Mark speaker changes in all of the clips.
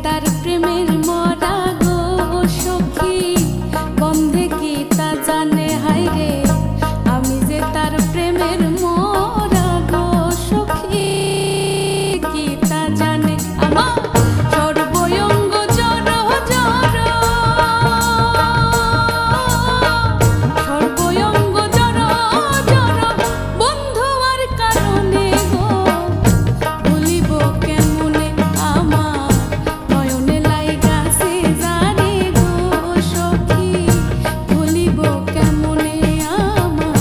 Speaker 1: তার প্রেমের মরা গো সখী, বন্ধে কি তা জানে হায়রে, আমি যে তার প্রেমের মরা গো সখী, কি তা জানে আমার সর্বঙ্গ জড় জড়, সর্বঙ্গ জড় জড়, বন্ধু আর কারণে গো ভুলিব কেমনে আমার নয়নে লাইগাছে জানে গো সখী, ভুলিব কেমনে আমার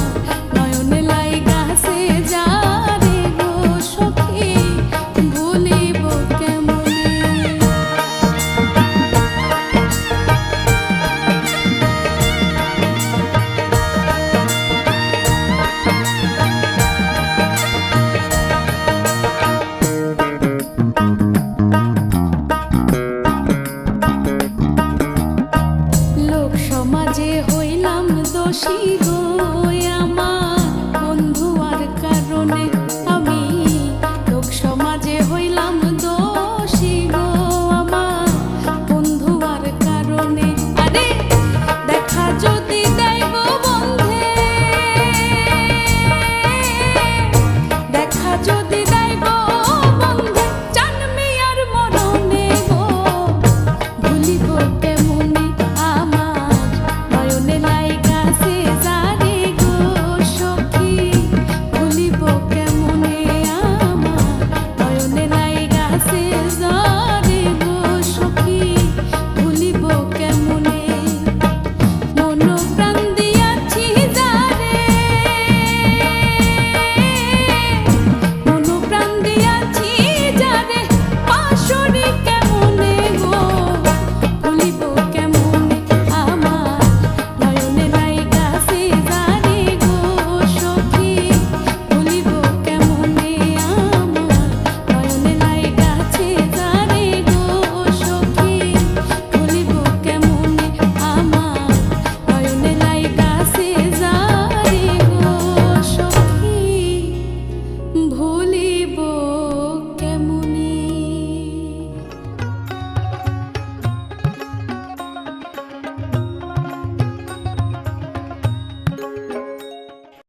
Speaker 1: নয়নে লাইগাছে জানে গো সখী, ভুলিব কেমনে। লোক সমাজে হইলাম দোষী গো